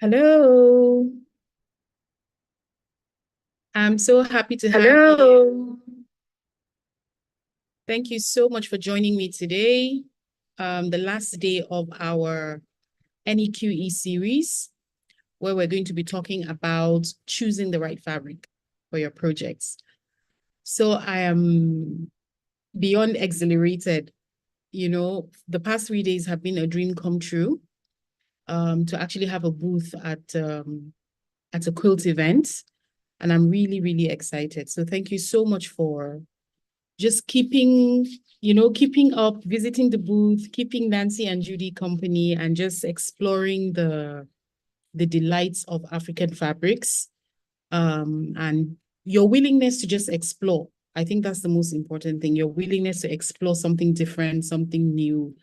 Hello. I'm so happy to have you. Hello. Thank you so much for joining me today. The last day of our NEQE series, where we're going to be talking about choosing the right fabric for your projects. So I am beyond exhilarated. The past 3 days have been a dream come true. To actually have a booth at a quilt event, and I'm really, really excited. So thank you so much for just keeping up, visiting the booth, keeping Nancy and Judy company, and just exploring the delights of African fabrics. And your willingness to just explore. I think that's the most important thing. Your willingness to explore something different, something new.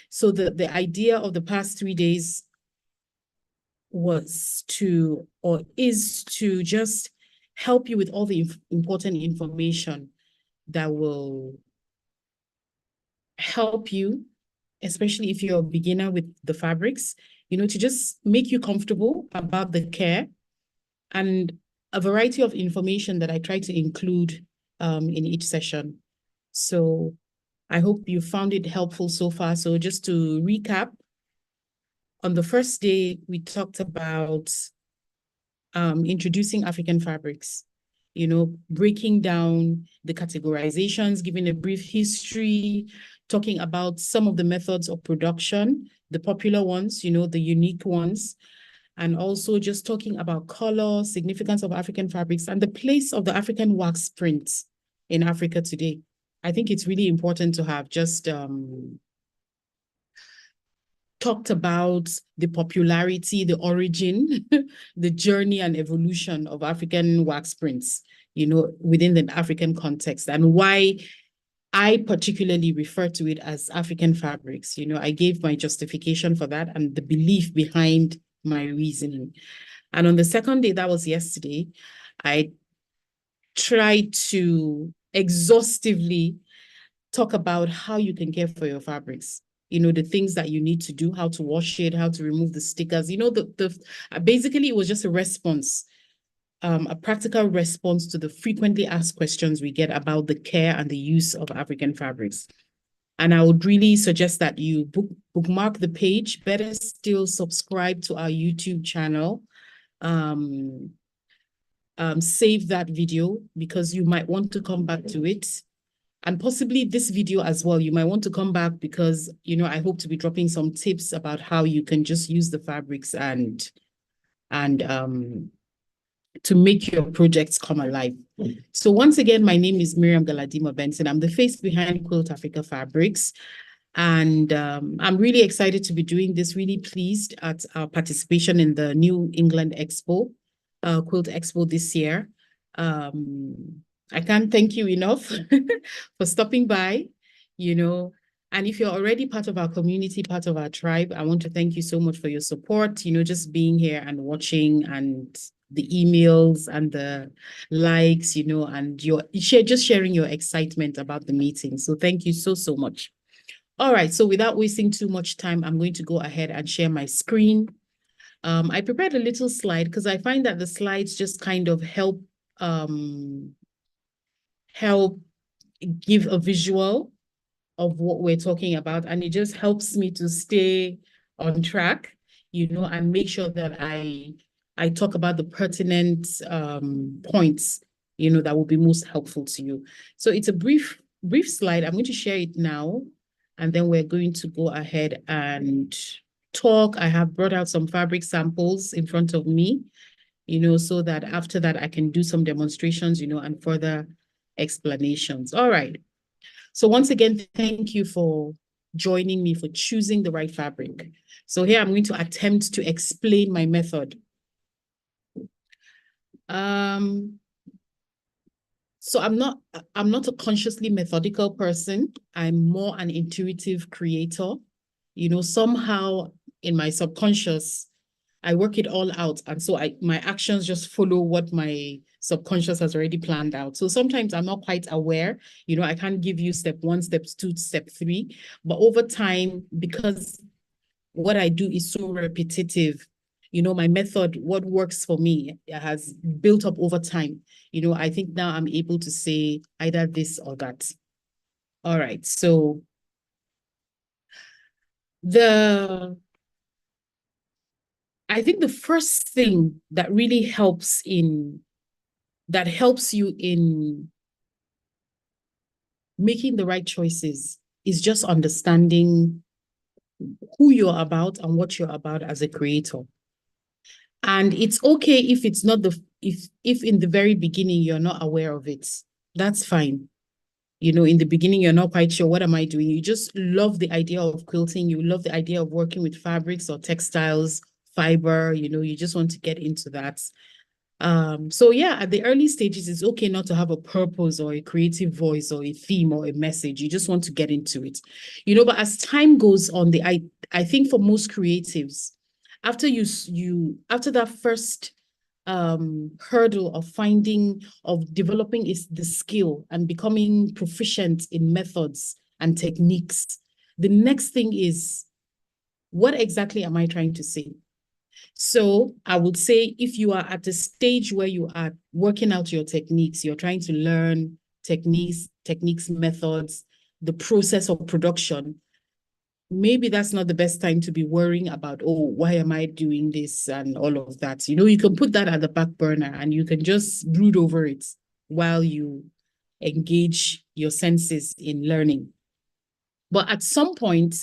So the idea of the past 3 days was to, or is to, just help you with all the important information that will help you, especially if you're a beginner with the fabrics, to just make you comfortable about the care, and a variety of information that I try to include in each session. So I hope you found it helpful so far. So just to recap, on the first day, we talked about introducing African fabrics, breaking down the categorizations, giving a brief history, talking about some of the methods of production, the popular ones, the unique ones, and also just talking about color, significance of African fabrics, and the place of the African wax print in Africa today. I think it's really important to have just talked about the popularity, the origin, the journey and evolution of African wax prints, within the African context, and why I particularly refer to it as African fabrics. I gave my justification for that and the belief behind my reasoning. And on the second day, that was yesterday, I tried to exhaustively talk about how you can care for your fabrics, the things that you need to do, how to wash it, how to remove the stickers, basically it was just a response, a practical response to the frequently asked questions we get about the care and the use of African fabrics. And I would really suggest that you bookmark the page, better still subscribe to our YouTube channel, save that video because you might want to come back to it, and possibly this video as well. You might want to come back because, I hope to be dropping some tips about how you can just use the fabrics and to make your projects come alive. So once again, my name is Miriam Galadima Benson. I'm the face behind Quilt Africa Fabrics. And I'm really excited to be doing this, really pleased at our participation in the New England Expo, Quilt Expo this year. I can't thank you enough for stopping by, and if you're already part of our community, part of our tribe, I want to thank you so much for your support, just being here and watching, and the emails and the likes, and just sharing your excitement about the meeting. So thank you so, so much. All right, so without wasting too much time, I'm going to go ahead and share my screen. I prepared a little slide because I find that the slides just kind of help give a visual of what we're talking about, and it just helps me to stay on track, and make sure that I talk about the pertinent points, that will be most helpful to you. So it's a brief slide. I'm going to share it now, and then we're going to go ahead and talk. I have brought out some fabric samples in front of me, so that after that I can do some demonstrations, and further explanations. All right. So once again, thank you for joining me, for choosing the right fabric. So here I'm going to attempt to explain my method. So I'm not a consciously methodical person. I'm more an intuitive creator. Somehow in my subconscious, I work it all out. And so my actions just follow what my subconscious has already planned out. So sometimes I'm not quite aware, I can't give you step 1, step 2, step 3, but over time, because what I do is so repetitive. My method, what works for me, has built up over time. I think now I'm able to say either this or that. All right. So I think the first thing that really helps you in making the right choices is just understanding who you're about and what you're about as a creator. And it's okay if it's not if in the very beginning you're not aware of it. That's fine. In the beginning, you're not quite sure, what am I doing? You just love the idea of quilting. You love the idea of working with fabrics or textiles, fiber, you just want to get into that. So yeah, at the early stages, it's okay not to have a purpose or a creative voice or a theme or a message. You just want to get into it. But as time goes on, I think for most creatives, after after that first hurdle of developing is the skill and becoming proficient in methods and techniques, the next thing is, what exactly am I trying to say? So I would say, if you are at a stage where you are working out your techniques, you're trying to learn techniques, methods, the process of production, maybe that's not the best time to be worrying about, oh, why am I doing this and all of that. You can put that at the back burner and you can just brood over it while you engage your senses in learning. But at some point,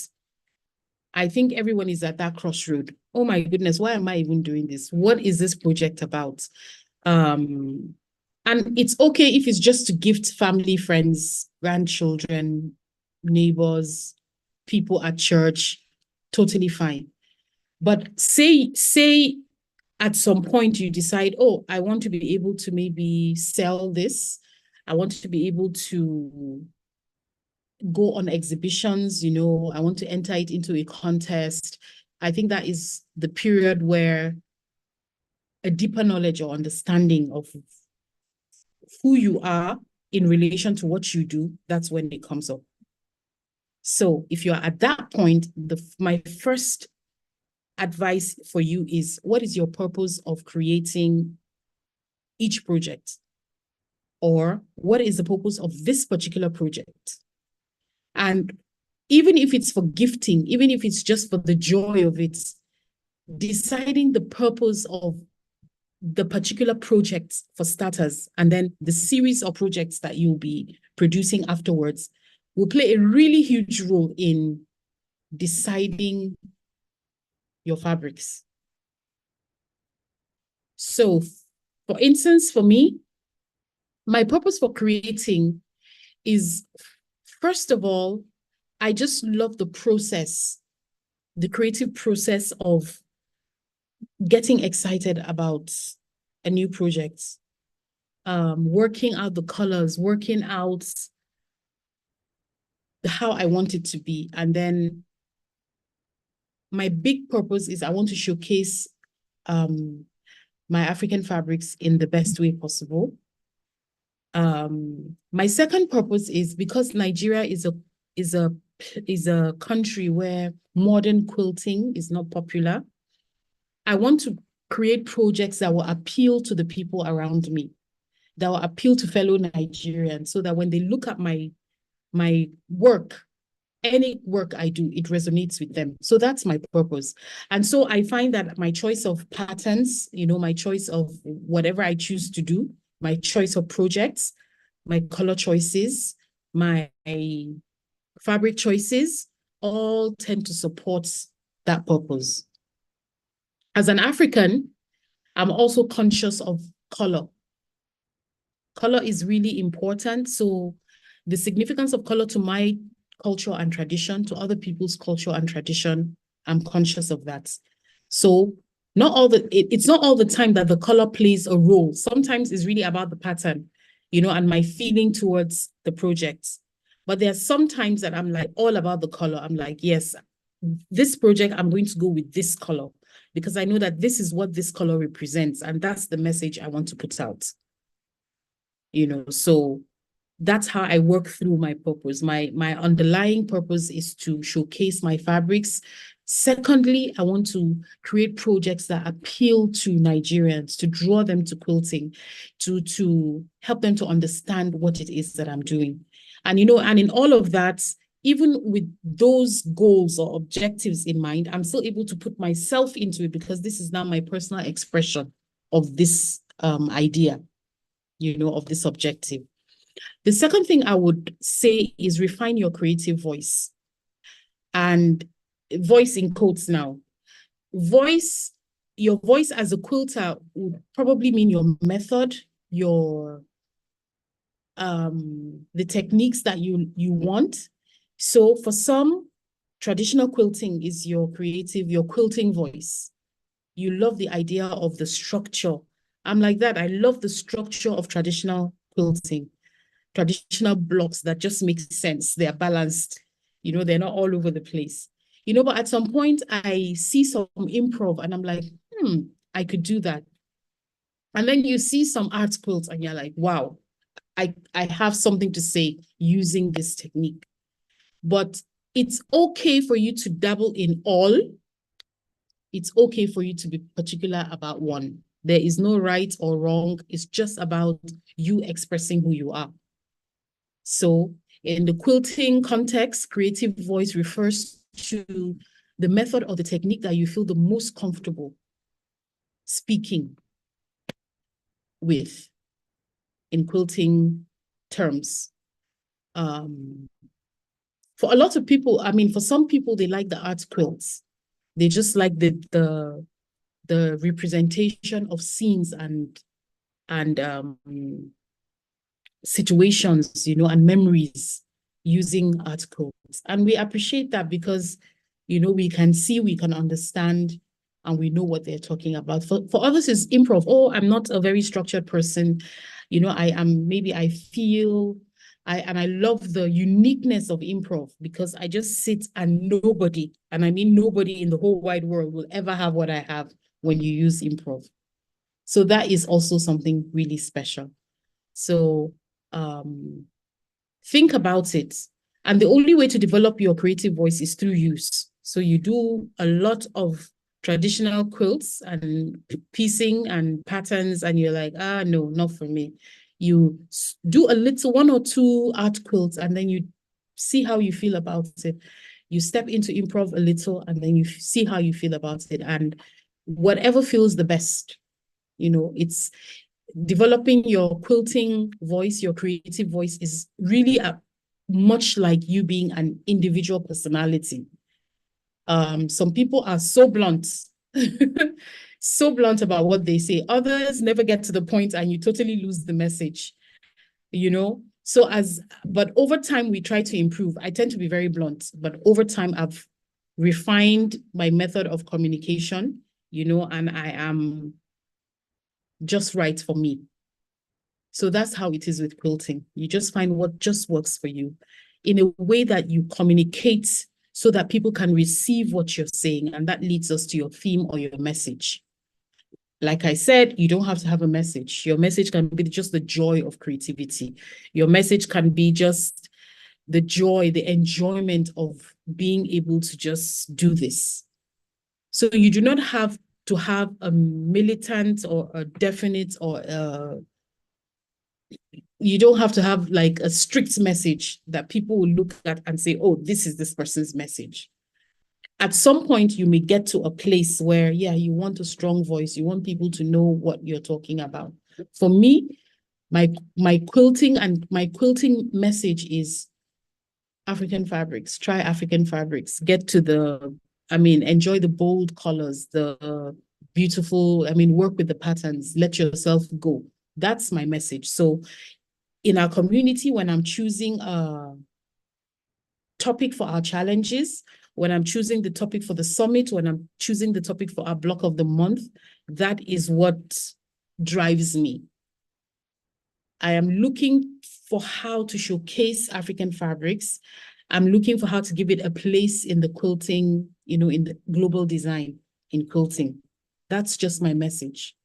I think everyone is at that crossroad. Oh my goodness, why am I even doing this? What is this project about? And it's okay if it's just to gift family, friends, grandchildren, neighbors, people at church, totally fine. But say at some point you decide, oh, I want to be able to maybe sell this. I want to be able to go on exhibitions, I want to enter it into a contest. I think that is the period where a deeper knowledge or understanding of who you are in relation to what you do, that's when it comes up. So if you're at that point, my first advice for you is, what is your purpose of creating each project? Or what is the purpose of this particular project? And even if it's for gifting, even if it's just for the joy of it, deciding the purpose of the particular projects for starters, and then the series of projects that you'll be producing afterwards will play a really huge role in deciding your fabrics. So, for instance, for me, my purpose for creating is, first of all, I just love the process, the creative process of getting excited about a new project, working out the colors, working out how I want it to be. And then my big purpose is, I want to showcase my African fabrics in the best way possible. My second purpose is, because Nigeria is a country where modern quilting is not popular, I want to create projects that will appeal to the people around me, that will appeal to fellow Nigerians, so that when they look at my work, any work I do, it resonates with them. So that's my purpose. And so I find that my choice of patterns, my choice of whatever I choose to do, my choice of projects, my color choices, my fabric choices, all tend to support that purpose. As an African, I'm also conscious of color. Color is really important. So the significance of color to my culture and tradition, to other people's culture and tradition, I'm conscious of that. So it's not all the time that the color plays a role. Sometimes it's really about the pattern, and my feeling towards the project. But there are some times that I'm like all about the color. I'm like, yes, this project, I'm going to go with this color, because I know that this is what this color represents, and that's the message I want to put out. So that's how I work through my purpose. My underlying purpose is to showcase my fabrics, Secondly, I want to create projects that appeal to Nigerians, to draw them to quilting, to help them to understand what it is that I'm doing. And, and in all of that, even with those goals or objectives in mind, I'm still able to put myself into it because this is now my personal expression of this idea, of this objective. The second thing I would say is refine your creative voice. And voice in quotes now. Your voice as a quilter would probably mean your method, the techniques that you want. So for some, traditional quilting is your quilting voice. You love the idea of the structure. I'm like that. I love the structure of traditional quilting, traditional blocks that just make sense. They are balanced. They're not all over the place. But at some point I see some improv and I'm like, I could do that. And then you see some art quilts and you're like, wow, I have something to say using this technique. But it's okay for you to dabble in all. It's okay for you to be particular about one. There is no right or wrong. It's just about you expressing who you are. So in the quilting context, creative voice refers to the method or the technique that you feel the most comfortable speaking with in quilting terms. For a lot of people, for some people, they like the art quilts. They just like the representation of scenes and situations, and memories using art quilts. And we appreciate that because, we can see, we can understand, and we know what they're talking about. For others, it's improv. Oh, I'm not a very structured person. I feel, I love the uniqueness of improv because I just sit and nobody, and I mean nobody in the whole wide world will ever have what I have when you use improv. So that is also something really special. So think about it. And the only way to develop your creative voice is through use. So you do a lot of traditional quilts and piecing and patterns, and you're like, no, not for me. You do a little, 1 or 2 art quilts, and then you see how you feel about it. You step into improv a little, and then you see how you feel about it. And whatever feels the best, it's developing your quilting voice, your creative voice is really much like you being an individual personality. Some people are so blunt, so blunt about what they say. Others never get to the point and you totally lose the message, but over time we try to improve. I tend to be very blunt, but over time I've refined my method of communication, and I am just right for me. So that's how it is with quilting. You just find what just works for you in a way that you communicate so that people can receive what you're saying. And that leads us to your theme or your message. Like I said, you don't have to have a message. Your message can be just the joy of creativity. Your message can be just the joy, the enjoyment of being able to just do this. So you do not have to have a militant or a definite or you don't have to have like a strict message that people will look at and say, oh, this is this person's message. At some point, you may get to a place where, you want a strong voice. You want people to know what you're talking about. For me, my quilting message is African fabrics. Try African fabrics. Get to enjoy the bold colors, the beautiful, work with the patterns. Let yourself go. That's my message. So in our community, when I'm choosing a topic for our challenges, when I'm choosing the topic for the summit, when I'm choosing the topic for our block of the month, that is what drives me. I am looking for how to showcase African fabrics. I'm looking for how to give it a place in the quilting, in the global design in quilting. That's just my message.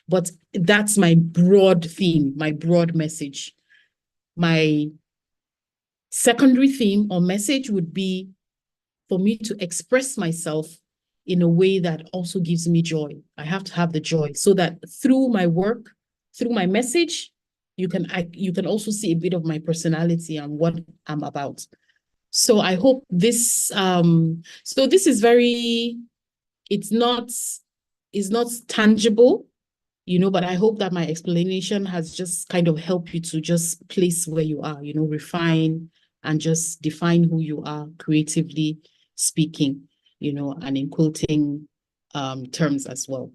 But that's my broad theme, my broad message. My secondary theme or message would be for me to express myself in a way that also gives me joy. I have to have the joy so that through my work, through my message, you can also see a bit of my personality and what I'm about. So I hope this, so this is very, it's not tangible, but I hope that my explanation has just kind of helped you to just place where you are, refine and just define who you are creatively speaking, and in quilting terms as well.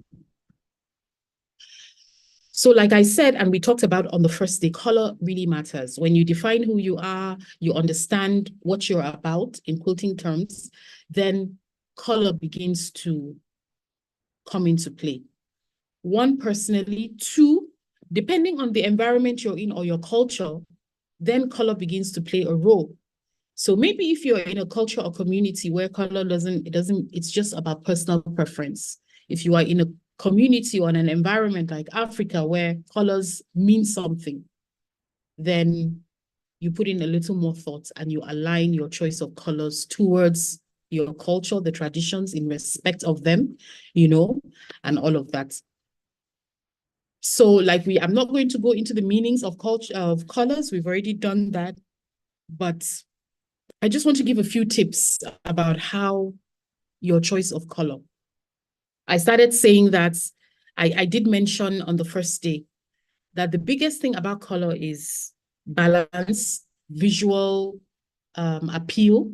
So like I said, and we talked about on the first day, color really matters. When you define who you are, you understand what you're about in quilting terms, then color begins to come into play. One, personally. Two, depending on the environment you're in or your culture, then color begins to play a role. So maybe if you're in a culture or community where color it's just about personal preference. If you are in a community or in an environment like Africa where colors mean something, then you put in a little more thought and you align your choice of colors towards your culture, the traditions in respect of them, and all of that. So like I'm not going to go into the meanings of colors. We've already done that, but I just want to give a few tips about how your choice of color. I started saying that I did mention on the first day that the biggest thing about color is balance, visual appeal,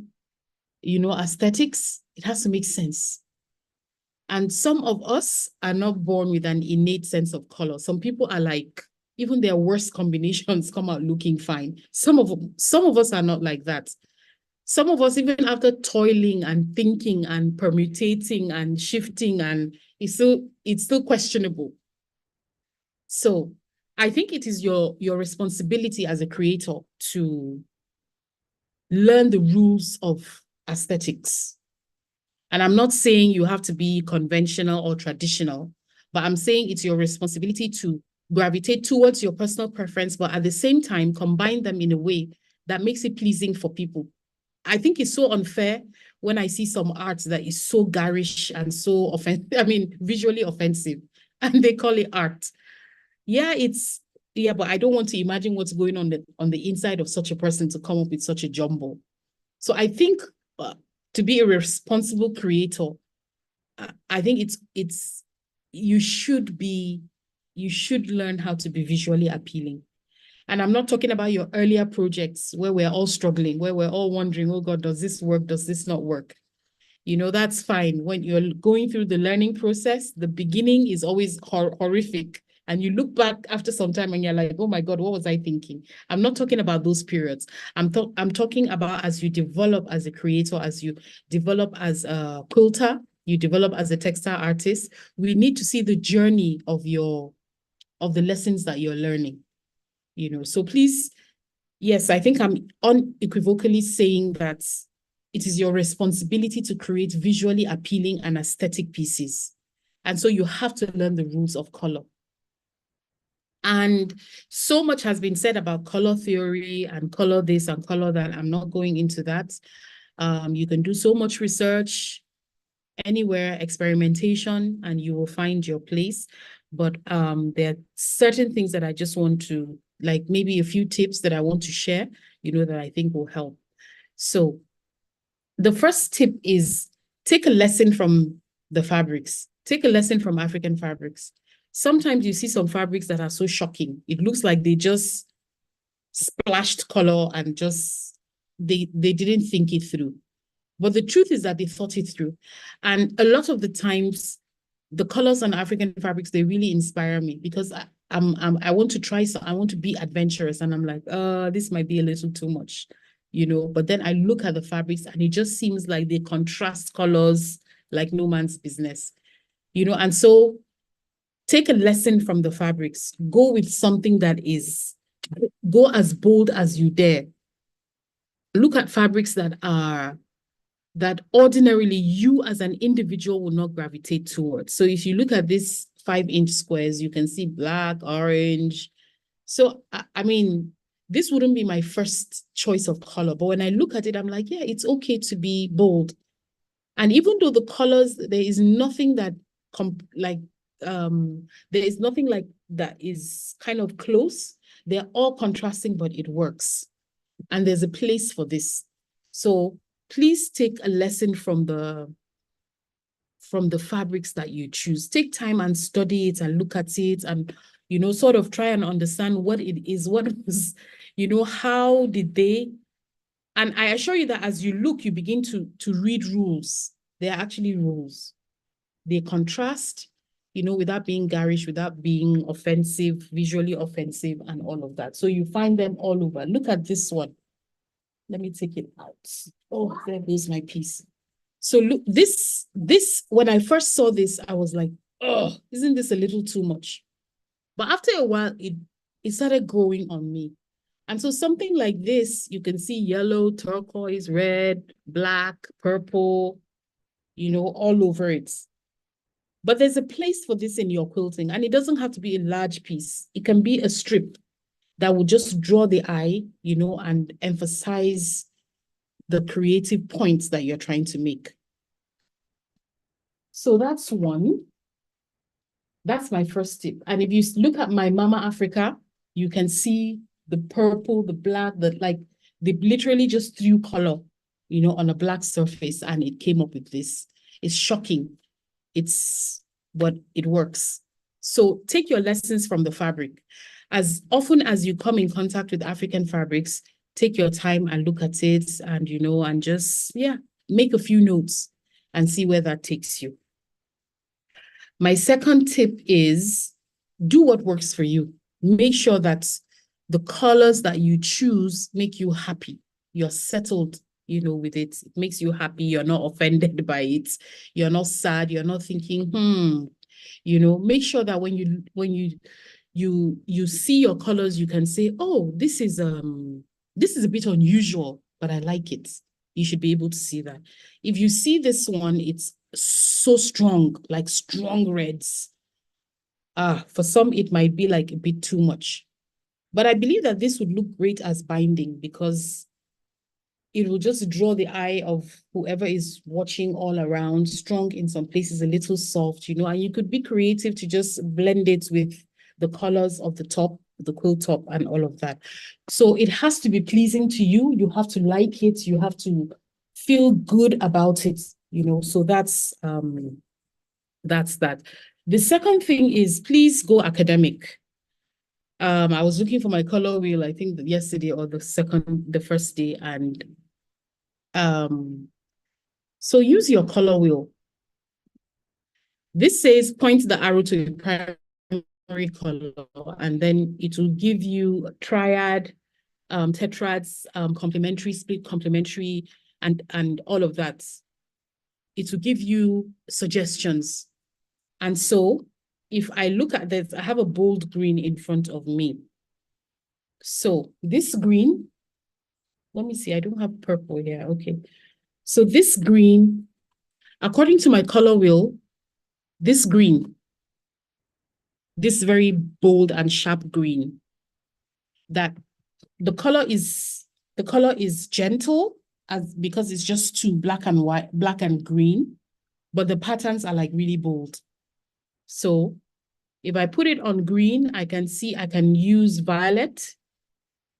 aesthetics. It has to make sense. And some of us are not born with an innate sense of color. Some people are like, even their worst combinations come out looking fine. Some of us are not like that. Some of us, even after toiling and thinking and permutating and shifting, and it's still questionable. So I think it is your responsibility as a creator to learn the rules of aesthetics. And I'm not saying you have to be conventional or traditional, but I'm saying it's your responsibility to gravitate towards your personal preference, but at the same time, combine them in a way that makes it pleasing for people. I think it's so unfair when I see some art that is so garish and so visually offensive, and they call it art. Yeah, but I don't want to imagine what's going on the inside of such a person to come up with such a jumble. So I think to be a responsible creator, I think you should learn how to be visually appealing. And I'm not talking about your earlier projects where we're all struggling, where we're all wondering, oh God, does this work? Does this not work? That's fine. When you're going through the learning process, the beginning is always horrific. And you look back after some time and you're like, oh my God, what was I thinking? I'm not talking about those periods. I'm talking about as you develop as a creator, as you develop as a quilter, you develop as a textile artist. We need to see the journey of the lessons that you're learning. So please, yes, I think I'm unequivocally saying that it is your responsibility to create visually appealing and aesthetic pieces. And so you have to learn the rules of color. And so much has been said about color theory and color this and color that. I'm not going into that. You can do so much research anywhere, experimentation, and you will find your place. But there are certain things that I just want to, like maybe a few tips that I want to share, that I think will help. So the first tip is take a lesson from the fabrics. Take a lesson from African fabrics. Sometimes you see some fabrics that are so shocking. It looks like they just splashed color and just, they didn't think it through. But the truth is that they thought it through. And a lot of the times, the colors on African fabrics, they really inspire me because I want to try I want to be adventurous. And I'm like, this might be a little too much, But then I look at the fabrics and it just seems like they contrast colors like no man's business, And so take a lesson from the fabrics. Go with something go as bold as you dare. Look at fabrics that ordinarily you as an individual will not gravitate towards. So if you look at these 5-inch squares, you can see black, orange. So, this wouldn't be my first choice of color, but when I look at it, I'm like, yeah, it's okay to be bold. And even though the colors, there is nothing that there is nothing like that is kind of close. They're all contrasting, but it works. And there's a place for this. So please take a lesson from the fabrics that you choose. Take time and study it and look at it and, sort of try and understand what it is, what was, how did they, and I assure you that as you look, you begin to read rules. They are actually rules. They contrast, without being garish, without being offensive, visually offensive, and all of that. So you find them all over. Look at this one. Let me take it out. Oh, there goes my piece. So look, this, when I first saw this, I was like, oh, isn't this a little too much? But after a while, it started growing on me. And so something like this, you can see yellow, turquoise, red, black, purple, all over it. But there's a place for this in your quilting, and it doesn't have to be a large piece. It can be a strip that will just draw the eye, and emphasize the creative points that you're trying to make. So that's one. That's my first tip. And if you look at my Mama Africa, you can see the purple, the black, they literally just threw color, on a black surface, and it came up with this. It's shocking. But it works. So take your lessons from the fabric. As often as you come in contact with African fabrics, take your time and look at it and, and just, make a few notes and see where that takes you. My second tip is do what works for you. Make sure that the colors that you choose make you happy. You're settled, with it. It makes you happy. You're not offended by it. You're not sad. You're not thinking, make sure that when you see your colors, you can say, oh, this is a bit unusual, but I like it. You should be able to see that. If you see this one, it's so strong, like strong reds. For some, it might be like a bit too much. But I believe that this would look great as binding because it will just draw the eye of whoever is watching all around, strong in some places, a little soft, and you could be creative to just blend it with the colors of the top, the quilt top, and all of that. So it has to be pleasing to you. You have to like it. You have to feel good about it, so that's that. The second thing is please go academic. I was looking for my color wheel, I think yesterday or the first day, and so use your color wheel. This says point the arrow to the primary color, and then it will give you triad, tetrads, complementary, split complementary, and all of that. It will give you suggestions. And so if I look at this, I have a bold green in front of me. So this green, let me see, I don't have purple here. Okay. So this green, according to my color wheel, this green, this very bold and sharp green, that the color is gentle because it's just two, black and white, black and green, but the patterns are like really bold. So if I put it on green, I can see I can use violet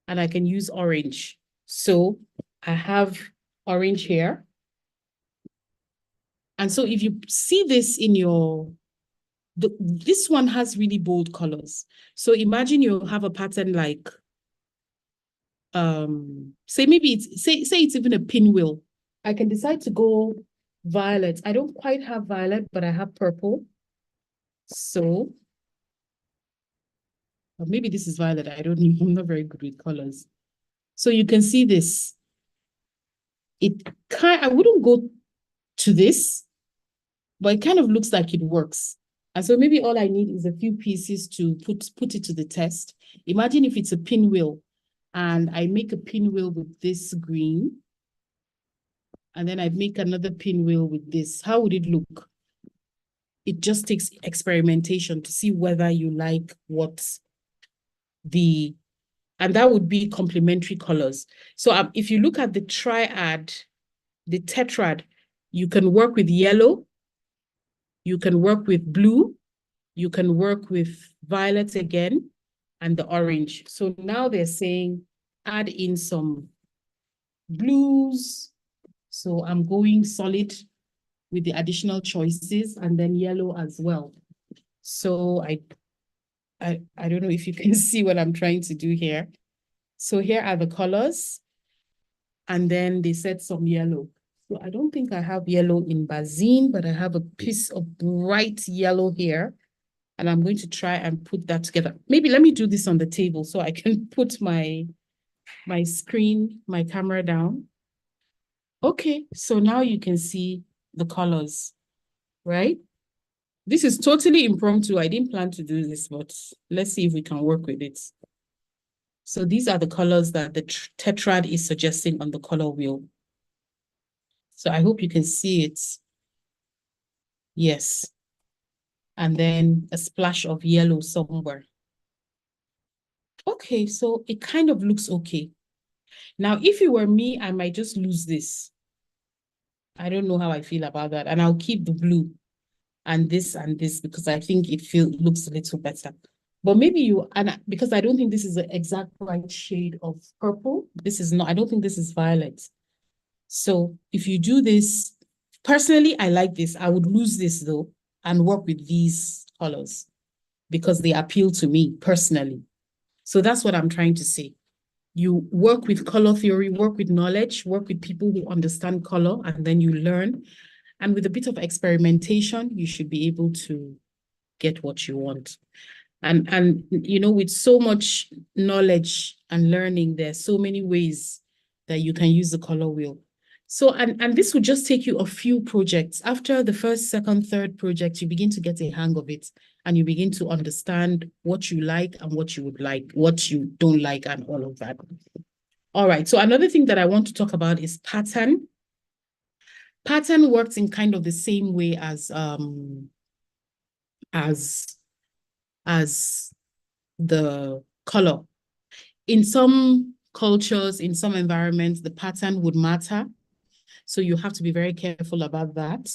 and I can use orange. So I have orange here. And so if you see this in this one has really bold colors. So imagine you have a pattern like, say maybe say it's even a pinwheel. I can decide to go violet. I don't quite have violet, but I have purple. So or maybe this is violet. I don't know. I'm not very good with colors. So you can see this. I wouldn't go to this, but it kind of looks like it works. And so maybe all I need is a few pieces to put it to the test. Imagine if it's a pinwheel and I make a pinwheel with this green, and then I make another pinwheel with this. How would it look? It just takes experimentation to see whether you like and that would be complementary colors. So if you look at the triad, the tetrad, You can work with yellow. You can work with blue. You can work with violet again and the orange. So now they're saying add in some blues. So I'm going solid with the additional choices and then yellow as well. So I don't know if you can see what I'm trying to do here. So here are the colors. And then they said some yellow. So I don't think I have yellow in Bazin, but I have a piece of bright yellow here. And I'm going to try and put that together. Maybe let me do this on the table so I can put my screen, my camera down. Okay, so now you can see the colors, right? This is totally impromptu. I didn't plan to do this, but let's see if we can work with it. So these are the colors that the tetrad is suggesting on the color wheel. So I hope you can see it. Yes. And then a splash of yellow somewhere. Okay, so it kind of looks okay. Now, if it were me, I might just lose this. I don't know how I feel about that. And I'll keep the blue and this because I think it looks a little better. But maybe you, and because I don't think this is the exact right shade of purple. This is not, I don't think this is violet. So if you do this, personally, I like this. I would lose this though and work with these colors because they appeal to me personally. So that's what I'm trying to say. You work with color theory, work with knowledge, work with people who understand color, and then you learn. And with a bit of experimentation, you should be able to get what you want. And you know, with so much knowledge and learning, there's so many ways that you can use the color wheel. So, and this would just take you a few projects. After the first, second, third project, you begin to get a hang of it and you begin to understand what you like and what you would like, what you don't like, and all of that. All right. So another thing that I want to talk about is pattern. Pattern works in kind of the same way as the color. In some cultures, in some environments, the pattern would matter. So you have to be very careful about that.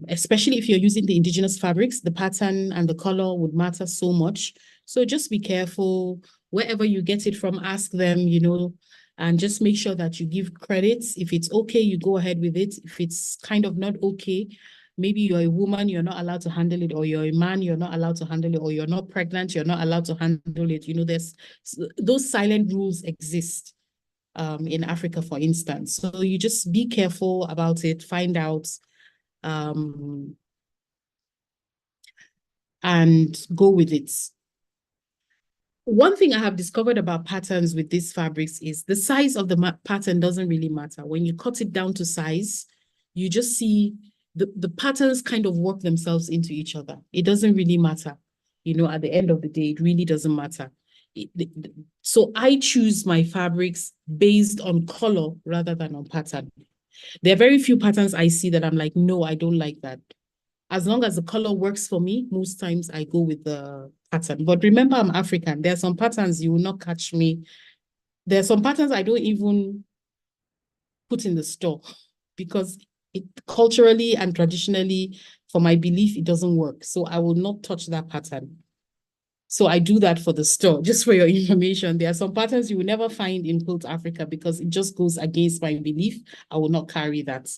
Especially if you're using the indigenous fabrics, the pattern and the color would matter so much. So just be careful. Wherever you get it from, ask them, you know, and just make sure that you give credits. If it's okay, you go ahead with it. If it's kind of not okay, maybe you're a woman, you're not allowed to handle it, or you're a man, you're not allowed to handle it, or you're not pregnant, you're not allowed to handle it. You know, there's those silent rules exist in Africa, for instance. So you just be careful about it, find out, and go with it. One thing I have discovered about patterns with these fabrics is the size of the pattern doesn't really matter. When you cut it down to size, you just see the patterns kind of work themselves into each other. It doesn't really matter. You know, at the end of the day, it really doesn't matter. So I choose my fabrics based on color rather than on pattern. There are very few patterns I see that I'm like, no, I don't like that. As long as the color works for me, most times I go with the pattern. But remember, I'm African. There are some patterns you will not catch me. There are some patterns I don't even put in the store because it culturally and traditionally, for my belief, it doesn't work. So I will not touch that pattern. So I do that for the store, just for your information. There are some patterns you will never find in Quilt Africa because it just goes against my belief. I will not carry that.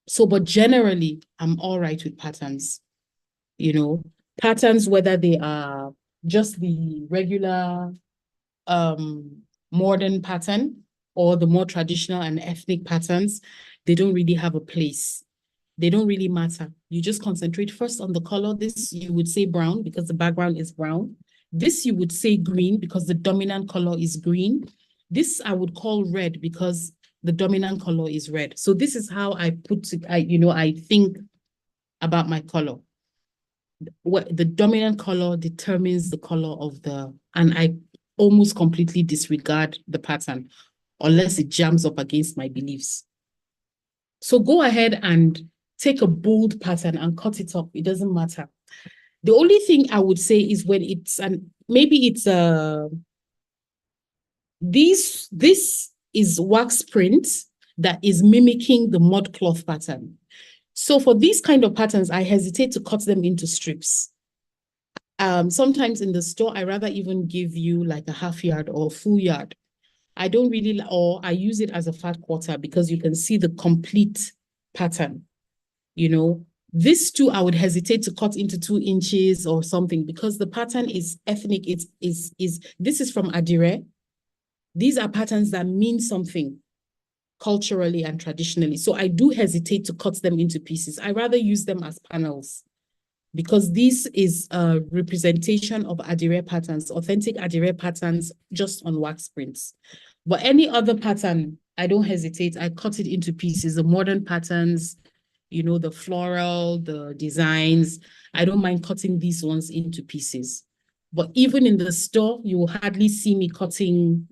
So, but generally, I'm all right with patterns. You know, patterns, whether they are just the regular modern pattern or the more traditional and ethnic patterns, they don't really have a place. They don't really matter. You just concentrate first on the color. This you would say brown because the background is brown. This you would say green because the dominant color is green. This I would call red because the dominant color is red. So this is how I put it, I think about my color. What the dominant color determines the color of and I almost completely disregard the pattern unless it jams up against my beliefs. So go ahead and take a bold pattern and cut it up. It doesn't matter. The only thing I would say is when it's, and maybe it's this is wax print, that is mimicking the modcloth pattern. So for these kind of patterns, I hesitate to cut them into strips. Sometimes in the store, I rather even give you like a half yard or full yard. I don't really, or I use it as a fat quarter because you can see the complete pattern. You know, this too, I would hesitate to cut into 2 inches or something because the pattern is ethnic. This is from Adire. These are patterns that mean something culturally and traditionally. So I do hesitate to cut them into pieces. I rather use them as panels because this is a representation of Adire patterns, authentic Adire patterns just on wax prints. But any other pattern, I don't hesitate. I cut it into pieces, the modern patterns, you know, the floral, the designs. I don't mind cutting these ones into pieces. But even in the store, you will hardly see me cutting,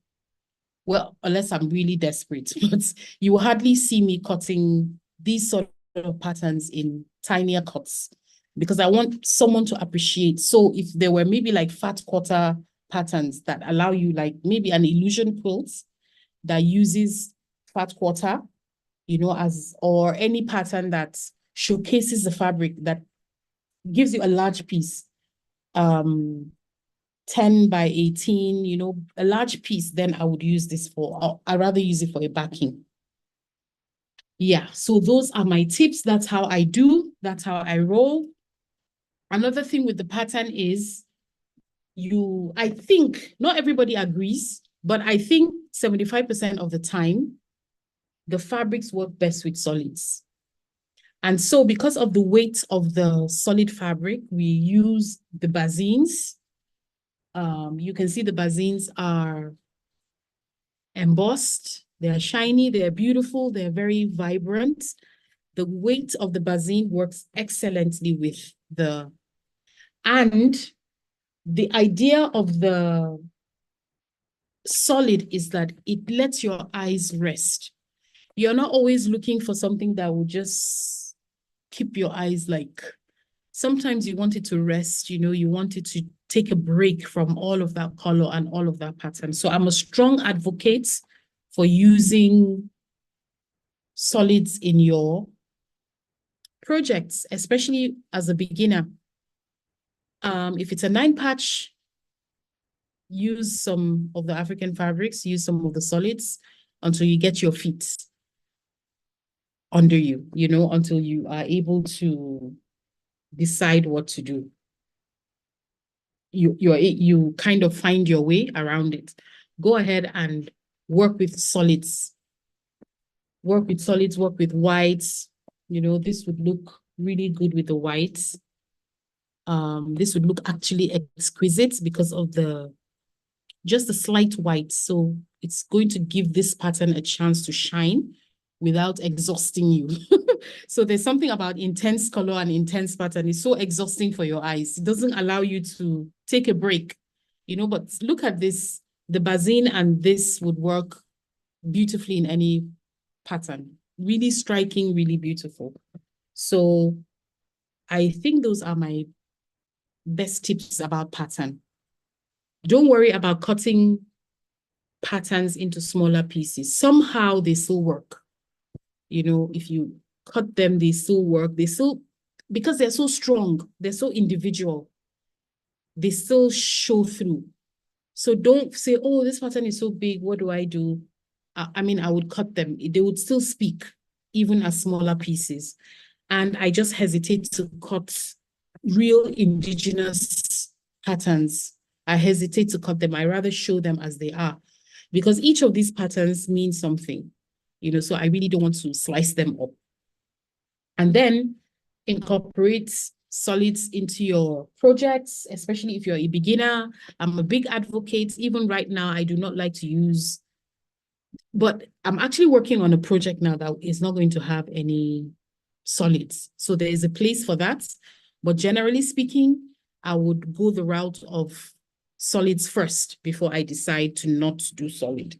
well, unless I'm really desperate, but you will hardly see me cutting these sort of patterns in tinier cuts because I want someone to appreciate. So if there were maybe like fat quarter patterns that allow you like maybe an illusion quilt that uses fat quarter, you know, or any pattern that showcases the fabric that gives you a large piece, 10 by 18, you know, a large piece, then I would use this for, I'd rather use it for a backing. Yeah, so those are my tips. That's how I do. That's how I roll. Another thing with the pattern is I think, not everybody agrees, but I think 75% of the time, the fabrics work best with solids. And so because of the weight of the solid fabric, we use the bazines. You can see the bazines are embossed, they're shiny, they're beautiful, they're very vibrant. The weight of the bazine works excellently with and the idea of the solid is that it lets your eyes rest. You're not always looking for something that will just keep your eyes like, sometimes you want it to rest, you know, you want it to take a break from all of that color and all of that pattern. So I'm a strong advocate for using solids in your projects, especially as a beginner. If it's a 9-patch, use some of the African fabrics, use some of the solids until you get your feet under you, you know, until you are able to decide what to do. You kind of find your way around it. Go ahead and work with solids. Work with solids, work with whites. You know, this would look really good with the whites. This would look actually exquisite because of just the slight white. So it's going to give this pattern a chance to shine without exhausting you. So there's something about intense color and intense pattern. It's so exhausting for your eyes. It doesn't allow you to take a break, you know, but look at this, the bazine and this would work beautifully in any pattern. Really striking, really beautiful. So I think those are my best tips about pattern. Don't worry about cutting patterns into smaller pieces. Somehow they still work. You know, if you cut them, they still work. Because they're so strong, they're so individual, they still show through. So don't say, oh, this pattern is so big, what do I do? I mean, I would cut them. They would still speak, even as smaller pieces. And I just hesitate to cut real indigenous patterns. I hesitate to cut them. I rather show them as they are, because each of these patterns means something, you know, so I really don't want to slice them up. And then incorporate solids into your projects, especially if you're a beginner. I'm a big advocate. Even right now, I do not like to use, but I'm actually working on a project now that is not going to have any solids. So there is a place for that. But generally speaking, I would go the route of solids first before I decide to not do solid.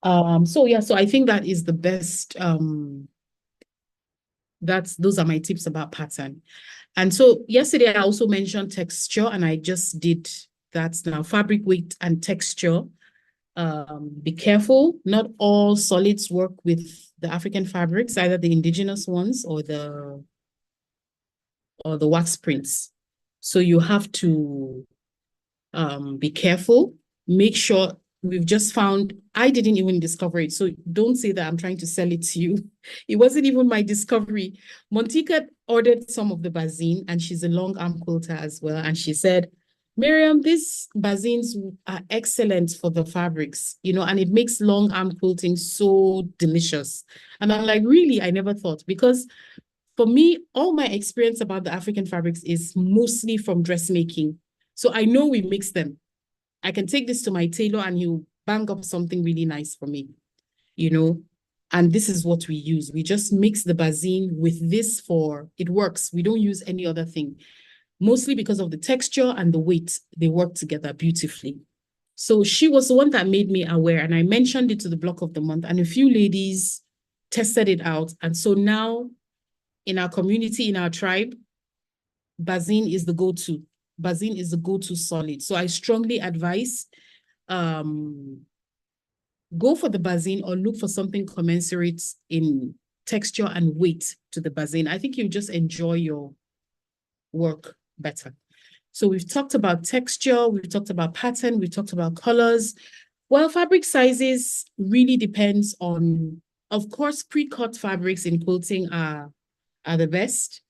So I think that is the best. Those are my tips about pattern. And so yesterday I also mentioned texture, and I just did that now, fabric weight and texture. Be careful. Not all solids work with the African fabrics, either the indigenous ones or the wax prints. So you have to be careful. Make sure. We've just found, I didn't even discover it. So don't say that I'm trying to sell it to you. It wasn't even my discovery. Montika ordered some of the bazine, and she's a long arm quilter as well. And she said, Miriam, these bazines are excellent for the fabrics, and it makes long arm quilting so delicious. And I'm like, really? I never thought, because for me, all my experience about the African fabrics is mostly from dressmaking. So I know we mix them. I can take this to my tailor and he'll bang up something really nice for me, and this is what we use. We just mix the bazine with this it works. We don't use any other thing, mostly because of the texture and the weight. They work together beautifully. So she was the one that made me aware, and I mentioned it to the Block of the Month, and a few ladies tested it out. And so now in our community, in our tribe, bazine is the go-to. Bazine is the go-to solid. So I strongly advise go for the bazine or look for something commensurate in texture and weight to the bazine. I think you just enjoy your work better. So we've talked about texture, we've talked about pattern, we've talked about colors. Well, fabric sizes really depends on, of course, pre-cut fabrics in quilting are the best.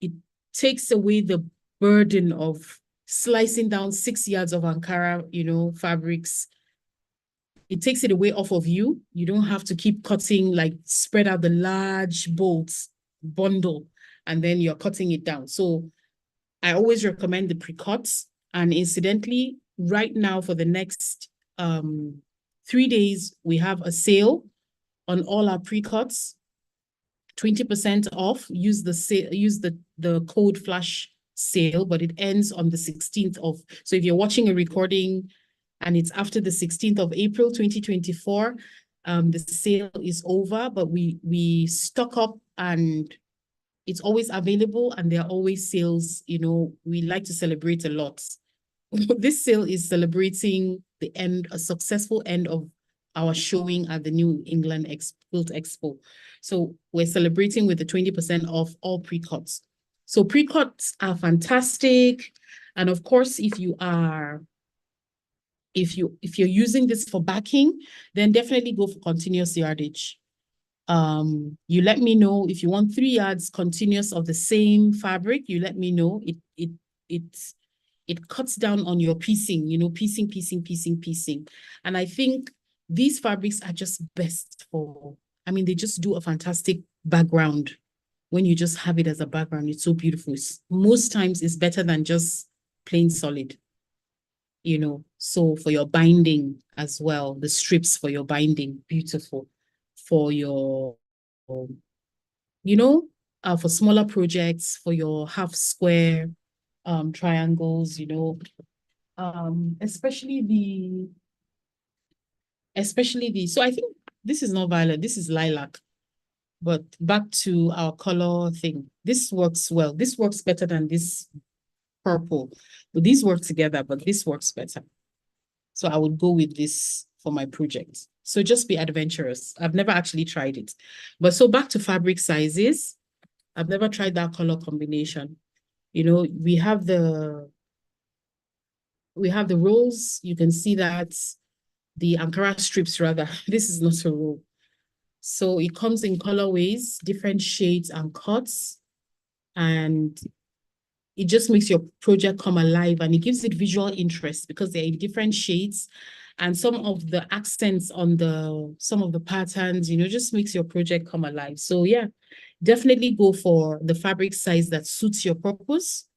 It takes away the burden of slicing down 6 yards of Ankara, fabrics. It takes it away off of you. You don't have to keep cutting, like spread out the large bolts bundle, and then you're cutting it down. So I always recommend the pre-cuts. And incidentally, right now for the next 3 days, we have a sale on all our pre-cuts. 20% off. Use the code flash sale, but it ends on the 16th of. So if you're watching a recording and it's after the 16th of April 2024, the sale is over, but we stock up and it's always available, and there are always sales. We like to celebrate a lot. This sale is celebrating a successful end of our showing at the New England Quilt Expo. So we're celebrating with the 20% off all pre-cuts. So pre-cuts are fantastic. And of course, if you're using this for backing, then definitely go for continuous yardage. You let me know if you want 3 yards continuous of the same fabric. You let me know. It cuts down on your piecing, piecing. And I think these fabrics are just best they just do a fantastic background. When you just have it as a background, it's so beautiful. Most times it's better than just plain solid, So for your binding as well, the strips for your binding, beautiful. For your, for smaller projects, for your half square triangles, especially the, so I think this is not violet, this is lilac. But back to our color thing. This works well. This works better than this purple. But these work together, but this works better. So I would go with this for my project. So just be adventurous. I've never actually tried it. But so back to fabric sizes. I've never tried that color combination. We have the rolls. You can see that the Ankara strips rather. This is not a roll. So it comes in colorways, different shades and cuts, and it just makes your project come alive, and it gives it visual interest because they're in different shades, and some of the accents on some of the patterns, just makes your project come alive. So yeah, definitely go for the fabric size that suits your purpose.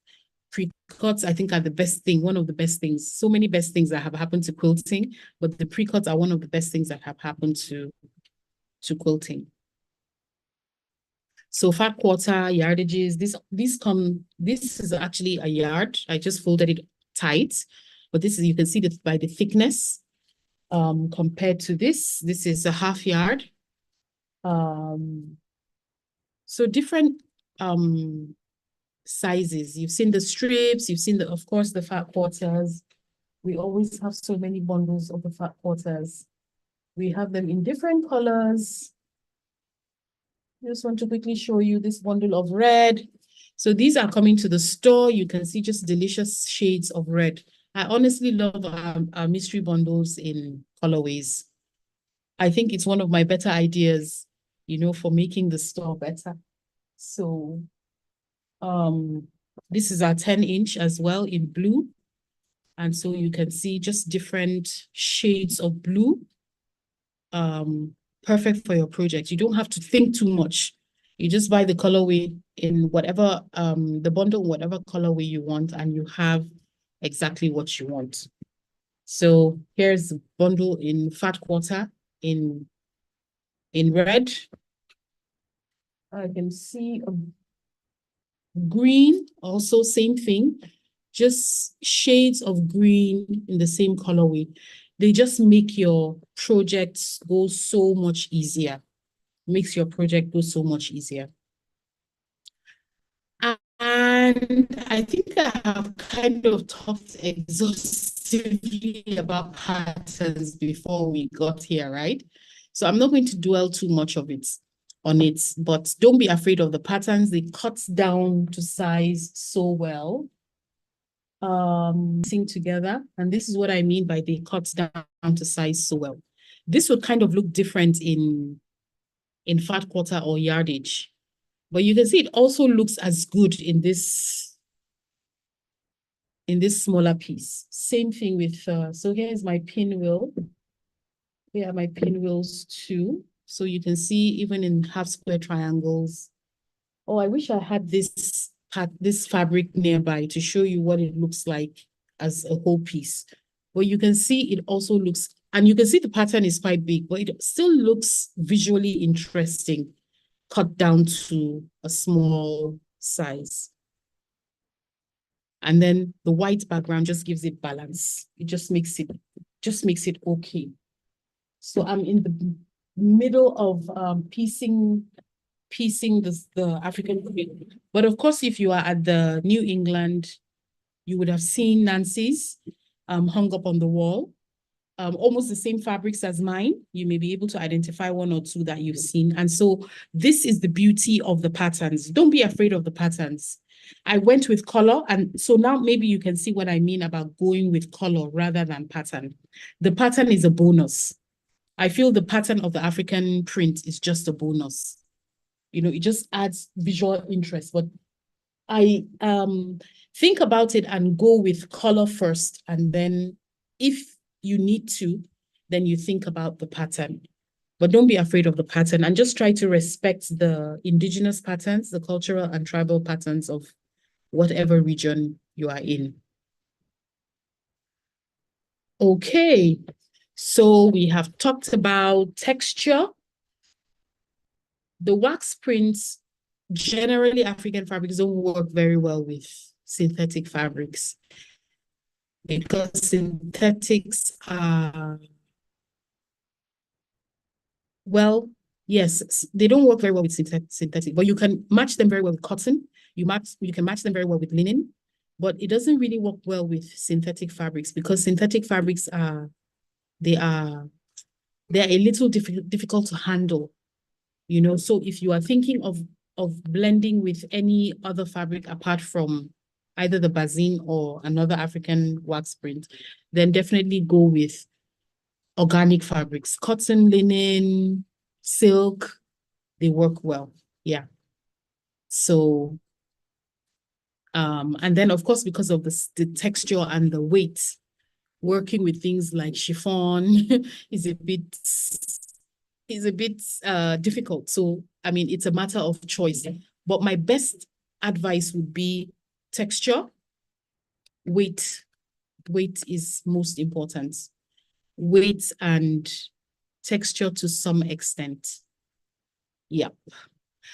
Pre-cuts, I think, are the best thing, one of the best things. So many best things that have happened to quilting, but the pre-cuts are one of the best things that have happened to quilting. So 5 quarter yardages, this is actually a yard. I just folded it tight, but you can see that by the thickness, compared to this is a half yard. So different sizes. You've seen the strips, you've seen of course, the 5 quarters. We always have so many bundles of the fat quarters. We have them in different colors. I just want to quickly show you this bundle of red. So these are coming to the store. You can see just delicious shades of red. I honestly love our mystery bundles in colorways. I think it's one of my better ideas, for making the store better. So this is our 10-inch as well in blue. And so you can see just different shades of blue. Perfect for your project. You don't have to think too much. You just buy the colorway in whatever, the bundle, whatever colorway you want, and you have exactly what you want. So here's the bundle in fat quarter in red. I can see green, also same thing, just shades of green in the same colorway. They just make your projects go so much easier. Makes your project go so much easier. And I think I have kind of talked exhaustively about patterns before we got here, right? So I'm not going to dwell too much on it, but don't be afraid of the patterns. They cut down to size so well. Sing together, and this is what I mean by they cut down to size so well. This would kind of look different in fat quarter or yardage, but you can see it also looks as good in this smaller piece. Same thing with so here's my pinwheel. Here are my pinwheels too. So you can see even in half square triangles. Oh, I wish I had this fabric nearby to show you what it looks like as a whole piece. But you can see it also looks, and you can see the pattern is quite big, but it still looks visually interesting, cut down to a small size. And then the white background just gives it balance. It just makes it okay. So I'm in the middle of piecing the African queen. But of course, if you are at the New England, you would have seen Nancy's hung up on the wall. Almost the same fabrics as mine. You may be able to identify one or two that you've seen. And so this is the beauty of the patterns. Don't be afraid of the patterns. I went with color, and so now maybe you can see what I mean about going with color rather than pattern. The pattern is a bonus. I feel the pattern of the African print is just a bonus. It just adds visual interest. But I think about it and go with color first. And then if you need to, then you think about the pattern. But don't be afraid of the pattern, and just try to respect the indigenous patterns, the cultural and tribal patterns of whatever region you are in. Okay, so we have talked about texture. The wax prints, generally African fabrics don't work very well with synthetic fabrics because synthetics are, well, yes, they don't work very well with synthetic, but you can match them very well with cotton. You can match them very well with linen, but it doesn't really work well with synthetic fabrics because synthetic fabrics they are a little difficult to handle. So if you are thinking of blending with any other fabric apart from either the bazin or another African wax print, then definitely go with organic fabrics. Cotton, linen, silk, they work well. Yeah. So, and then of course, because of the texture and the weight, working with things like chiffon is a bit difficult. So, I mean, it's a matter of choice. But my best advice would be texture, weight. Weight is most important. Weight and texture to some extent. Yep.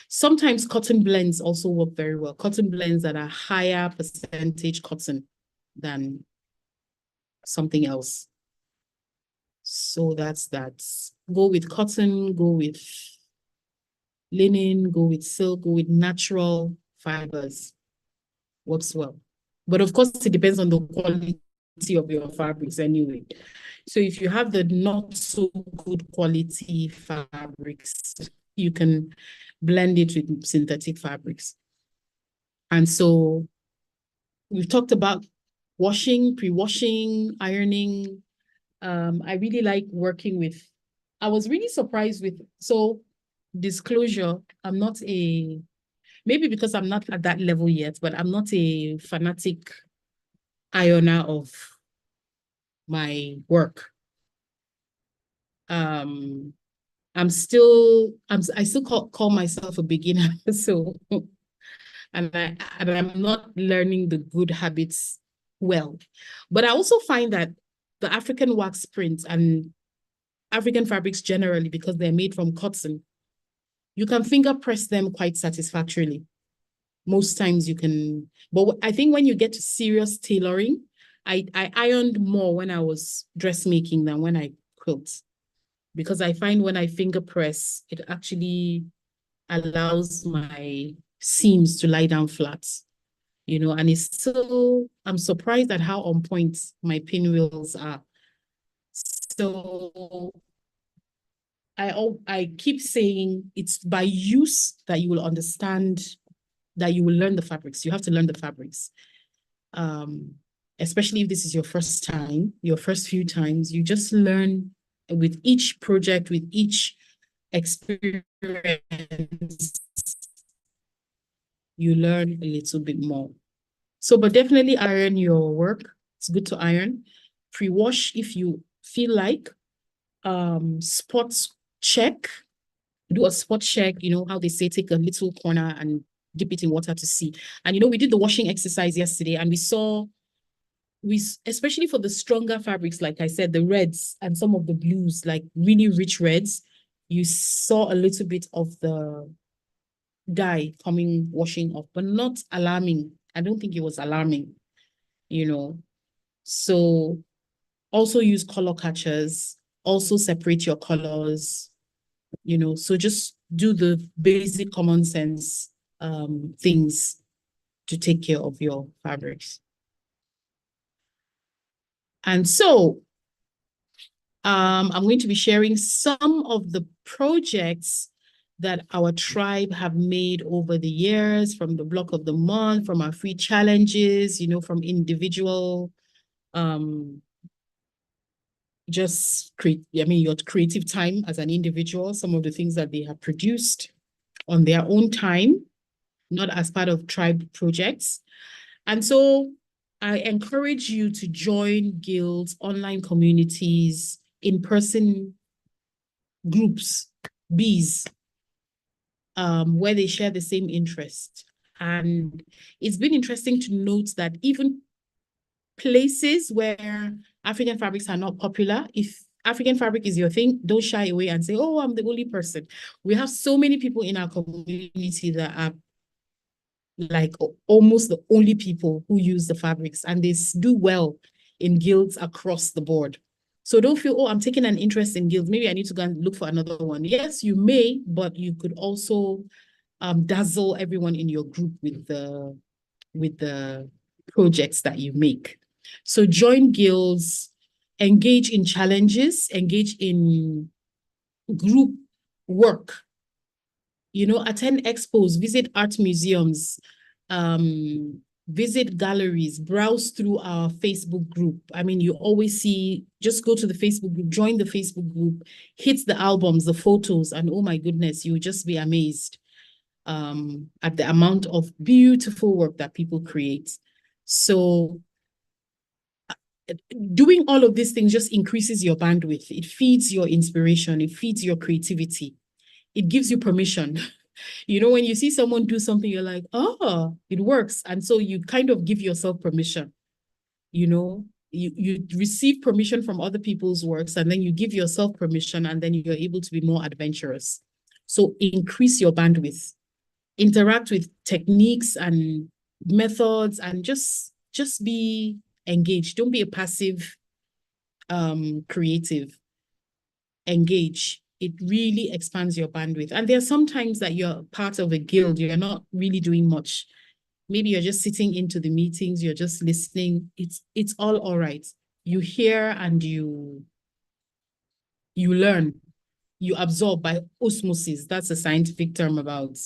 Sometimes cotton blends also work very well. Cotton blends that are higher percentage cotton than something else. So that's that. Go with cotton, go with linen, go with silk, go with natural fibers. Works well. But of course, it depends on the quality of your fabrics anyway. So if you have the not so good quality fabrics, you can blend it with synthetic fabrics. And so we've talked about washing, pre-washing, ironing. I really like working with, I was really surprised with, so disclosure, I'm not a, maybe because I'm not at that level yet, but I'm not a fanatic ironer of my work. I still call myself a beginner. So, and I'm not learning the good habits well. But I also find that the African wax prints and African fabrics generally, because they're made from cotton, you can finger press them quite satisfactorily. Most times you can, but I think when you get to serious tailoring, I ironed more when I was dressmaking than when I quilt, because I find when I finger press, it actually allows my seams to lie down flat, and it's still, I'm surprised at how on point my pinwheels are. So I keep saying it's by use that you will understand, that you will learn the fabrics. You have to learn the fabrics. Especially if this is your first time, your first few times, you just learn with each project, with each experience, you learn a little bit more. So, but definitely iron your work. It's good to iron. Pre-wash if you feel like. Spot check. Do a spot check, how they say, take a little corner and dip it in water to see. And, we did the washing exercise yesterday and we saw, especially for the stronger fabrics, like I said, the reds and some of the blues, like really rich reds, you saw a little bit of the dye coming, washing off, but not alarming. I don't think it was alarming, So also use color catchers, also separate your colors, so just do the basic common sense things to take care of your fabrics. And so I'm going to be sharing some of the projects that our tribe have made over the years, from the block of the month, from our free challenges, from individual, just create, your creative time as an individual, some of the things that they have produced on their own time, not as part of tribe projects. And so I encourage you to join guilds, online communities, in-person groups, bees, where they share the same interest. And it's been interesting to note that even places where African fabrics are not popular, if African fabric is your thing, don't shy away and say, oh, I'm the only person. We have so many people in our community that are like almost the only people who use the fabrics, and they do well in guilds across the board. So don't feel, oh, I'm taking an interest in guilds, maybe I need to go and look for another one. Yes, you may, but you could also dazzle everyone in your group with the projects that you make. So join guilds, engage in challenges, engage in group work, attend expos, visit art museums, visit galleries, browse through our Facebook group. You always see, just go to the Facebook group, join the Facebook group, hit the albums, the photos, and oh my goodness, you'll just be amazed at the amount of beautiful work that people create. So doing all of these things just increases your bandwidth. It feeds your inspiration. It feeds your creativity. It gives you permission. When you see someone do something, you're like, oh, it works. And so you kind of give yourself permission. You receive permission from other people's works, and then you give yourself permission, and then you're able to be more adventurous. So increase your bandwidth. Interact with techniques and methods, and just be engaged. Don't be a passive creative. Engage. It really expands your bandwidth. And there are some times that you're part of a guild, you're not really doing much. maybe you're just sitting into the meetings, you're just listening. It's all right. You hear and you learn. You absorb by osmosis. That's a scientific term about.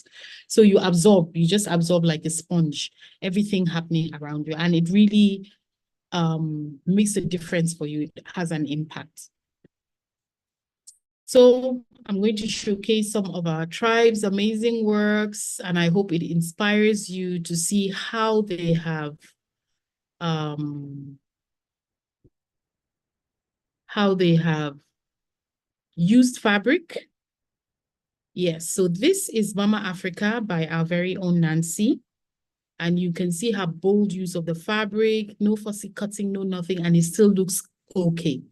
So you just absorb like a sponge, everything happening around you. And it really makes a difference for you. It has an impact. So I'm going to showcase some of our tribe's amazing works, and I hope it inspires you to see how they have used fabric. Yes, so this is Mama Africa by our very own Nancy. And you can see her bold use of the fabric, no fussy cutting, no nothing, and it still looks okay.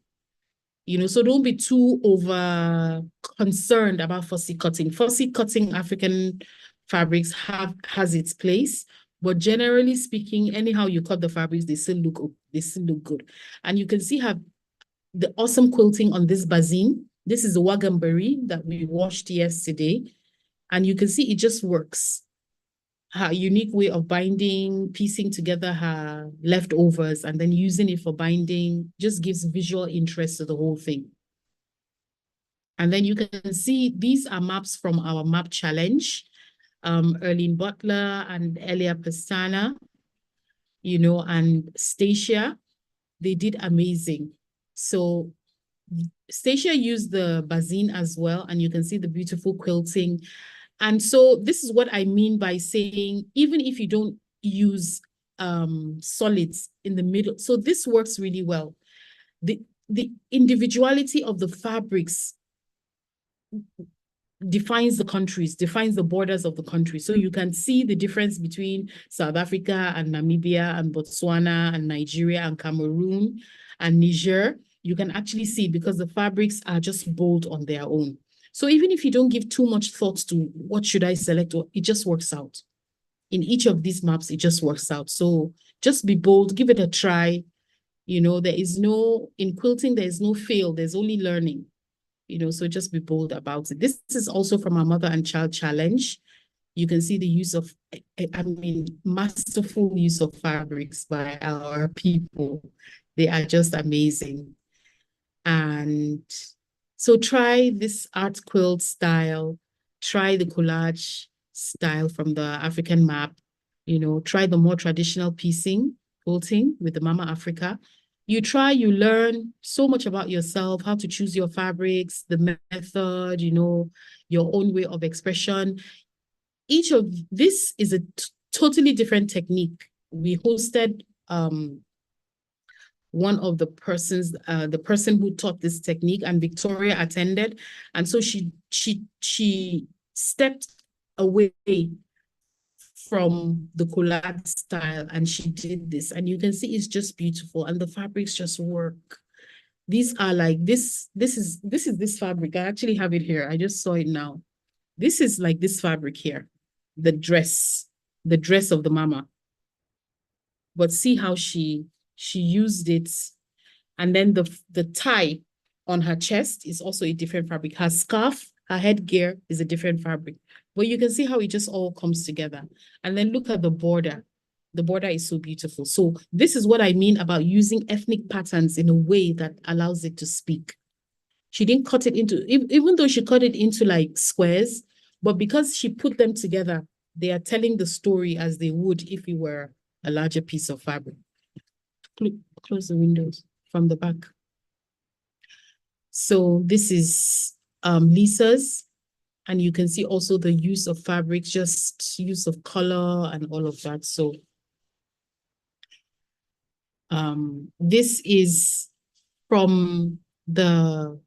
You know, so don't be too over concerned about fussy cutting. Fussy cutting African fabrics has its place, but generally speaking, anyhow you cut the fabrics, they still look good. And you can see the awesome quilting on this bazine. This is the Wagamberry that we washed yesterday, and you can see it just works. Her unique way of binding, piecing together her leftovers, and then using it for binding just gives visual interest to the whole thing. And then you can see these are maps from our map challenge. Erlene Butler and Elia Pastana, you know, and Stacia, they did amazing. So Stacia used the bazine as well, and you can see the beautiful quilting. And so this is what I mean by saying, even if you don't use solids in the middle, so this works really well. The individuality of the fabrics defines the countries, defines the borders of the country. So you can see the difference between South Africa and Namibia and Botswana and Nigeria and Cameroon and Niger. You can actually see because the fabrics are just bold on their own. So even if you don't give too much thought to what should I select, it just works out. In each of these maps, it just works out. So just be bold, give it a try. You know, in quilting, there is no fail, there's only learning. You know, so just be bold about it. This is also from our Mother and Child Challenge. You can see the use of, masterful use of fabrics by our people. They are just amazing. And so try this art quilt style, try the collage style from the African map, you know, try the more traditional piecing, quilting with the Mama Africa. You try, you learn so much about yourself, how to choose your fabrics, the method, you know, your own way of expression. Each of this is a totally different technique. We hosted one of the person who taught this technique, and Victoria attended. And so she stepped away from the collage style and she did this. And you can see it's just beautiful and the fabrics just work. These are like this is this fabric. I actually have it here. I just saw it now. This is like this fabric here, the dress of the mama. But see how she used it. And then the tie on her chest is also a different fabric. Her scarf, her headgear is a different fabric. But you can see how it just all comes together. And then look at the border. The border is so beautiful. So this is what I mean about using ethnic patterns in a way that allows it to speak. She didn't cut it into, even though she cut it into like squares, but because she put them together, they are telling the story as they would if it were a larger piece of fabric. Close the windows from the back. So this is Lisa's. And you can see also the use of fabrics, just use of color and all of that. So this is from the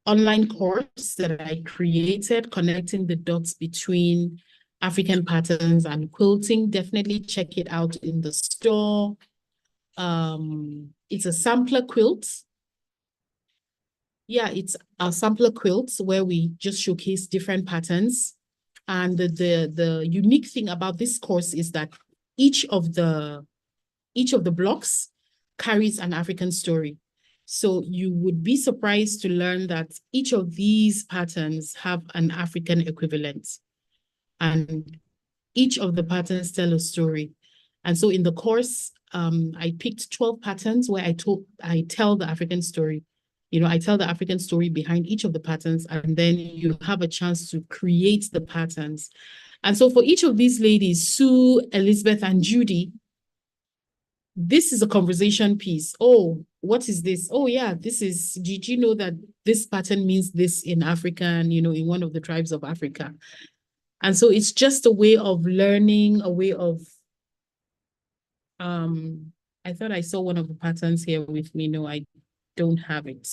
online course that I created, connecting the dots between African patterns and quilting. Definitely check it out in the store. It's a sampler quilt. Yeah, it's a sampler quilt where we just showcase different patterns. And the unique thing about this course is that each of the blocks carries an African story. So you would be surprised to learn that each of these patterns have an African equivalent. And each of the patterns tell a story. And so in the course, I picked 12 patterns where I tell the African story. I tell the African story behind each of the patterns, and then you have a chance to create the patterns. And so for each of these ladies, Sue, Elizabeth, and Judy, this is a conversation piece. Oh, what is this? Oh, yeah, did you know that this pattern means this in Africa and, in one of the tribes of Africa? And so it's just a way of learning, a way of, I thought I saw one of the patterns here with me. No, I don't have it.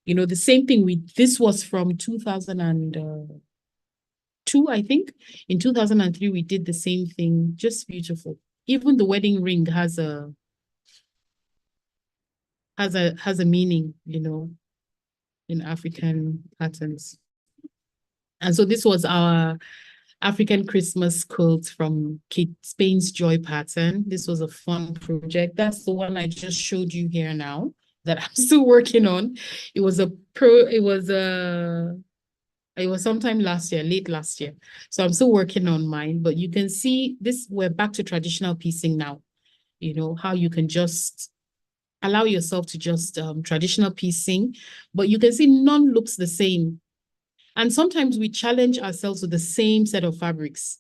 The same thing this was from 2002, I think. In 2003, we did the same thing, just beautiful. Even the wedding ring has a meaning, in African patterns. And so this was our African Christmas quilt from Kate Spain's Joy pattern. This was a fun project. That's the one I just showed you here now that I'm still working on. It was sometime last year, late last year. So I'm still working on mine, but you can see this, we're back to traditional piecing now. How you can just allow yourself to just traditional piecing, but you can see none looks the same. And sometimes we challenge ourselves with the same set of fabrics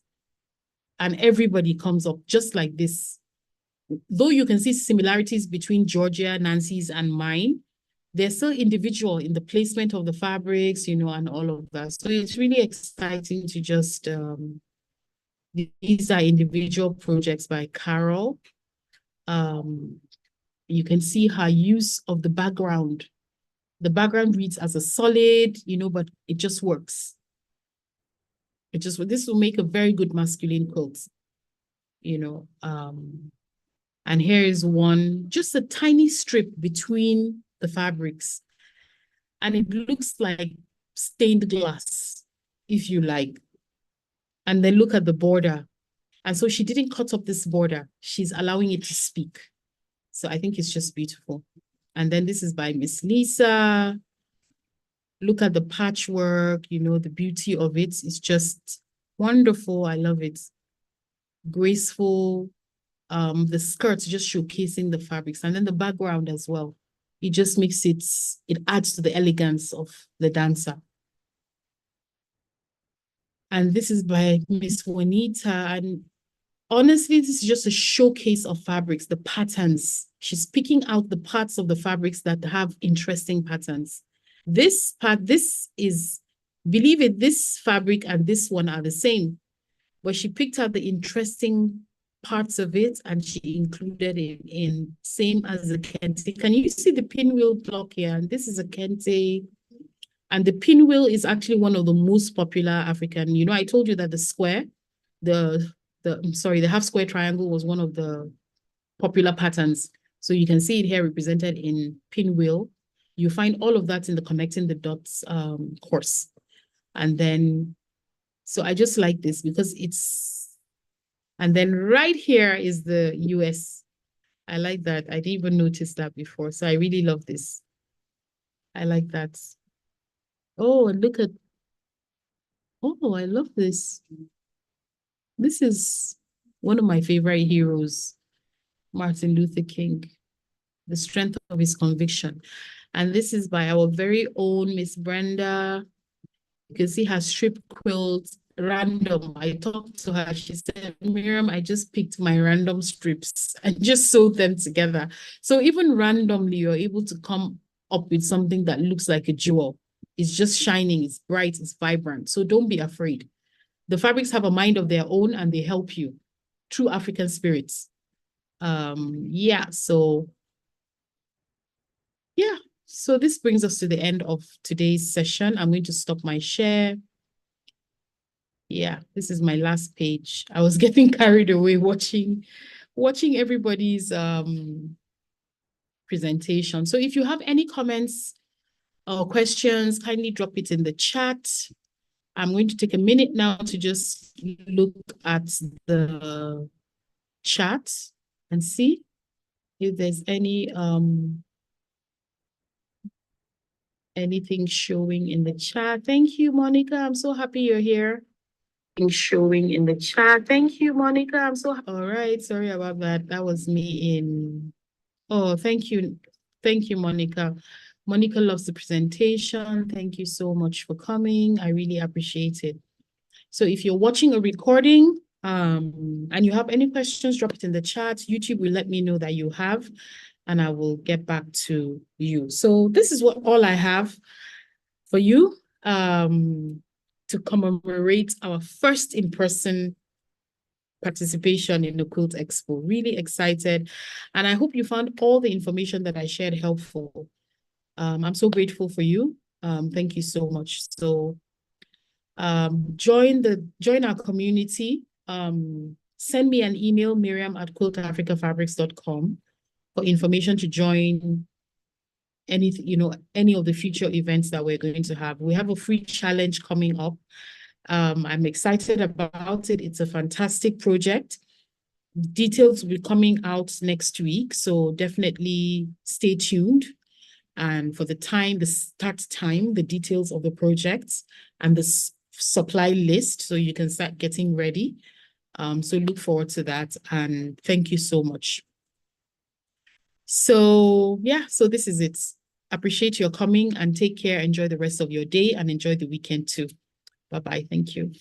and everybody comes up just like this. Though you can see similarities between Georgia, Nancy's, and mine, they're still individual in the placement of the fabrics, and all of that. So it's really exciting to just, these are individual projects by Carol. You can see her use of the background. The background reads as a solid, but it just works. This will make a very good masculine quilt, and here is one, just a tiny strip between the fabrics. And it looks like stained glass, if you like. And then look at the border. And so she didn't cut up this border. She's allowing it to speak. So I think it's just beautiful. And then this is by Miss Lisa. Look at the patchwork, the beauty of it. It's just wonderful. I love it. Graceful. The skirts just showcasing the fabrics, and then the background as well. It just makes it adds to the elegance of the dancer. And this is by Miss Juanita. And honestly, this is just a showcase of fabrics, the patterns. She's picking out the parts of the fabrics that have interesting patterns. This fabric and this one are the same, but she picked out the interesting parts of it and she included it in same as the kente. Can you see the pinwheel block here? And this is a kente. And the pinwheel is actually one of the most popular African. I told you that the square, the half square triangle was one of the popular patterns. So you can see it here represented in pinwheel. You find all of that in the Connecting the Dots course. And then, so I just like this because and then right here is the US. I like that. I didn't even notice that before. So I really love this. I like that. Oh, and look at, oh, I love this. This is one of my favorite heroes, Martin Luther King, the strength of his conviction. And this is by our very own Miss Brenda. You can see her strip quilt, random. I talked to her. She said, Miriam, I just picked my random strips and just sewed them together. So even randomly, you're able to come up with something that looks like a jewel. It's just shining, it's bright, it's vibrant. So don't be afraid. The fabrics have a mind of their own and they help you. True African spirits. Yeah, so this brings us to the end of today's session. I'm going to stop my share. Yeah, this is my last page. I was getting carried away watching everybody's presentation. So if you have any comments or questions, kindly drop it in the chat. I'm going to take a minute now to just look at the chat and see if there's anything showing in the chat. Thank you, Monica. I'm so happy you're here. showing in the chat. Thank you, Monica. I'm so all right. Sorry about that. That was me in. Oh, thank you. Thank you, Monica. Monica loves the presentation. Thank you so much for coming. I really appreciate it. So if you're watching a recording and you have any questions, drop it in the chat. YouTube will let me know that you have, and I will get back to you. So this is what all I have for you to commemorate our first in-person participation in the Quilt Expo. Really excited. And I hope you found all the information that I shared helpful. I'm so grateful for you. Thank you so much. So join our community. Send me an email, miriam@quiltafricafabrics.com for information to join any of the future events that we're going to have. We have a free challenge coming up. I'm excited about it. It's a fantastic project. Details will be coming out next week, so definitely stay tuned. And for the start time, the details of the projects and the supply list, so you can start getting ready. So look forward to that, and thank you so much. So yeah, so this is it. Appreciate your coming and take care. Enjoy the rest of your day and enjoy the weekend too. Bye-bye. Thank you.